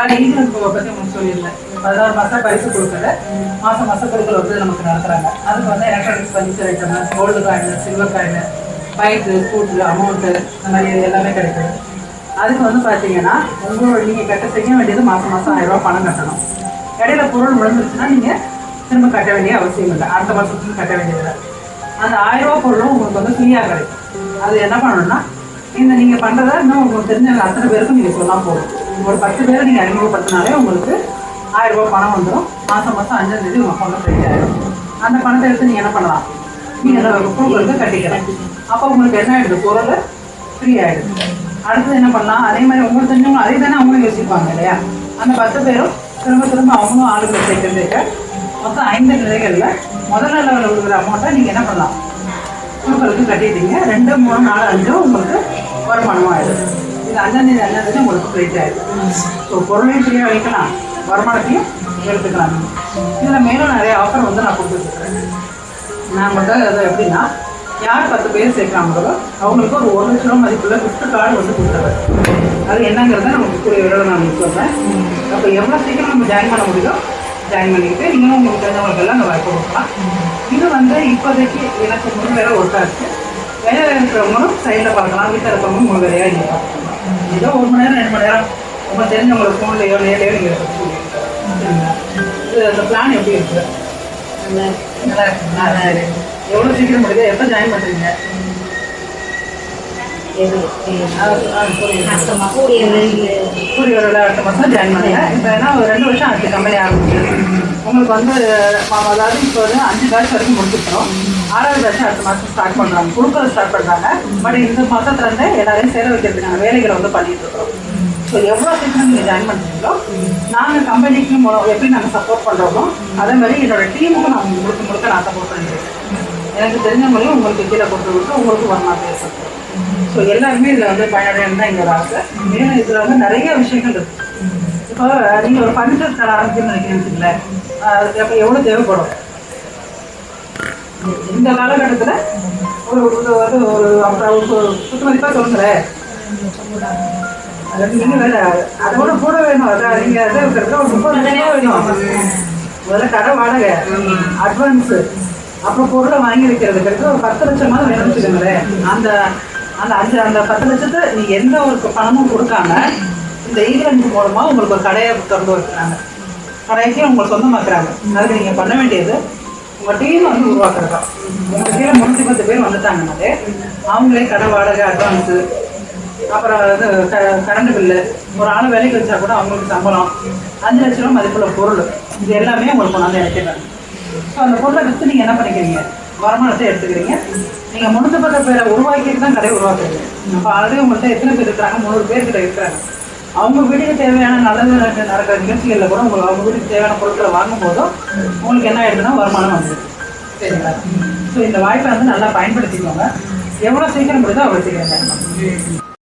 ஈடுபடுப்பை பற்றி உங்களுக்கு சொல்லியிருந்தேன். 16 மாதம் பரிசு கொடுக்கல, மாதம் கொடுக்கல வந்து நமக்கு நடத்துகிறாங்க. அதுக்கு வந்து electronics furniture item, gold coin, silver coin, bike, scooter, amount, இந்த மாதிரி எல்லாமே கிடைக்குது. அதுக்கு வந்து பார்த்தீங்கன்னா நீங்கள் செய்ய வேண்டியது மாதம் 1000 ரூபா பணம் கட்டணும். இடையில பொருள் விழுந்துருச்சுன்னா நீங்கள் திரும்ப கட்ட வேண்டிய அவசியம் இல்லை, அடுத்த மாதத்துக்கு கட்ட வேண்டியதில்லை. அந்த 1000 ரூபா பொருளும் உங்களுக்கு வந்து ஃப்ரீயாக கிடைக்கும். அது என்ன பண்ணணும்னா, இந்த நீங்கள் பண்ணுறதா இன்னும் உங்களுக்கு தெரிஞ்ச அத்தனை பேருக்கும் நீங்கள் சொன்னால் போதும். ஒரு 10 பேரை நீங்கள் அறிமுகப்படுத்தினாலே உங்களுக்கு 1000 ரூபா பணம் வந்துடும். மாதம் 5ஆம் தேதி உங்கள் அக்கௌண்ட்டில் ஃப்ரீ ஆகிடும். அந்த பணத்தை எடுத்து நீங்கள் என்ன பண்ணலாம், நீங்கள் பொருளுக்கு கட்டிக்கலாம். அப்போ உங்களுக்கு என்ன ஆகிடுது, பொருள் ஃப்ரீ ஆகிடுது. அடுத்தது என்ன பண்ணலாம், அதே மாதிரி உங்களுக்கு தெரிஞ்சவங்க அதே தானே அவங்களும் யோசிப்பாங்க இல்லையா? அந்த 10 பேரும் திரும்ப அவங்களும் ஆளுகளை சேர்க்கிறதுக்கு மொத்தம் 5 நிலைகளில் முதல் லெவலில் கொடுக்குற அமௌண்ட்டை நீங்கள் என்ன பண்ணலாம், குழுக்களுக்கு கட்டிட்டீங்க. 2, 3, 4, 5 உங்களுக்கு வருமானமாக ஆகிடுது. இது 5ஆம் தேதி உங்களுக்கு ஃப்ரீட் ஆகிடுது. ஸோ பொருளையும் ஃப்ரீயாக வைக்கலாம், வருமானத்தையும் எடுத்துக்கலாம். இதில் மேலும் நிறைய ஆஃபர் வந்து நான் கொடுத்துருக்குறேன். நான் மட்டும் அது எப்படின்னா, யார் 10 பேர் சேர்க்குறாங்களோ அவங்களுக்கு ஒரு 1 லட்ச ரூபா மதிப்புள்ள கிஃப்ட் கார்டு வந்து கொடுத்துருவேன். அது என்னங்கிறத நமக்கு கூடிய விரைவில் நான் உங்களுக்கு சொல்கிறேன். அப்போ எவ்வளோ சீக்கிரம் நம்ம ஜாயின் பண்ண முடியும் ஜாயின் பண்ணிக்கிட்டு நீங்களும் உங்களுக்கு தெரிஞ்சவங்களுக்கெல்லாம் அந்த வாய்ப்பு கொடுக்கலாம். இது வந்து இப்போதைக்கு எனக்கு 3 வேலை ஒர்க்காக வேலை இருக்கிறவங்களும் சைடில் பார்க்கலாம், வீட்டில் இருக்கிறவங்க 3 வேலையாக நீங்கள் பார்த்துக்கலாம். ஏதோ 1 மணி நேரம் 2 மணி நேரம் உங்களுக்கு தெரிஞ்சவங்களோட ஃபோன்லையோ நேர்லையோ நீங்கள் சொல்லியிருக்கீங்க. இது அந்த பிளான் எப்படி இருக்குது, நல்லா இருக்குங்களா? எவ்வளோ சீக்கிரம் முடியுது, எப்போ ஜாயின் பண்ணுறீங்க? கூடிய ஒரு அடுத்த மாதம் ஜாயின் பண்ணுங்க. இப்போ ஏன்னா ஒரு 2 வருஷம் ஆச்சு கம்பெனி ஆரம்பிச்சு. உங்களுக்கு வந்து அதாவது இப்போ வந்து 5 பேட்ச் வரைக்கும் முடிச்சுட்டோம். 6வது பேட்ச் அடுத்த மாதம் ஸ்டார்ட் பண்ணுறாங்க, கொடுக்குறது ஸ்டார்ட் பண்ணுறாங்க. பட் இந்த மாதத்துலேருந்து எல்லாரையும் சேர வைக்கிறதுக்கான வேலைகளை வந்து பண்ணிட்டு இருக்கிறோம். ஸோ எவ்வளோ சீக்கிரம் நீங்கள் ஜாயின் பண்ணுறீங்களோ நாங்கள் கம்பெனிக்கு எப்படி நாங்கள் சப்போர்ட் பண்ணுறோமோ அதே மாதிரி என்னோடய டீமுக்கும் நான் முழுக்க நான் சப்போர்ட் பண்ணிடுறேன். எனக்கு தெரிஞ்சவங்களையும் உங்களுக்கு கீழே கொடுத்து விட்டு உங்களுக்கு வருமானம் பேசுகிறேன். ஸோ எல்லாருமே இதில் வந்து பயனடையணும் தான் எங்களோட ஆசை. ஏன்னா இதில் வந்து நிறைய விஷயங்கள் இருக்குது. இப்போ நீங்கள் ஒரு ஃபர்னிச்சர் கடை ஆரம்பிச்சுன்னு நினைக்கிறீங்களே, அதுக்கு அப்போ எவ்வளோ தேவைப்படும்? இந்த காலகட்டத்தில் ஒரு குத்து மதிப்பாக சொல்லுங்களேன். நீங்கள் வேலை அதோட கூட வேணும். அதான் நீங்கள் அதை இருக்கிறது ஒரு 30,000 வேணும். முதல்ல கடை வாடகை, அட்வான்ஸு, அப்புறம் பொருளை வாங்கி வைக்கிறதுக்கு ஒரு 10 லட்சமாவது வேணும்னு வச்சுக்கோங்களேன். அந்த 10 லட்சத்தை நீங்கள் எந்த ஒரு பணமும் கொடுக்காம இந்த ஈவெண்ட் மூலமாக உங்களுக்கு ஒரு கடையை திறந்து வைக்கிறாங்க, கடைக்கு உங்களுக்கு சொந்தமாக்குறாங்க. அதுக்கு நீங்கள் பண்ண வேண்டியது உங்கள் டீம் வந்து உருவாக்குறதா. உங்கள் கீழே 310 பேர் வந்துட்டாங்கனாலே அவங்களே கடை வாடகை, அட்வான்ஸு, அப்புறம் இது கரண்ட் பில்லு, ஒரு ஆள் வேலைக்கு வச்சா கூட அவங்களுக்கு சம்பளம், 5 லட்ச ரூபா மதிப்புள்ள பொருள், இது எல்லாமே உங்களுக்கு கொண்டாந்து இறக்கிறாங்க. ஸோ அந்த பொருளை விற்று நீங்கள் என்ன பண்ணிக்கிறீங்க, வருமானத்தை எடுத்துக்கிறீங்க. நீங்கள் 310 பேரை உருவாக்கிட்டு தான் கடையை உருவாக்குறீங்க. அப்போ ஆல்ரெடி உங்கள்கிட்ட எத்தனை பேர் இருக்கிறாங்க, 300 பேர்கிட்ட இருக்கிறாங்க. அவங்க வீட்டுக்கு தேவையான நல்லது நடக்கிற நிகழ்ச்சிகளில் கூட உங்களுக்கு அவங்க வீட்டுக்கு தேவையான பொருட்களை வாங்கும் போதும் உங்களுக்கு என்ன ஆயிடுதுன்னா வருமானம் வந்துடுது. சரிங்களா? ஸோ இந்த வாய்ப்பை வந்து நல்லா பயன்படுத்திக்கோங்க. எவ்வளோ சீக்கிரம் முடியுதோ அவ்வளோ சீக்கிரம்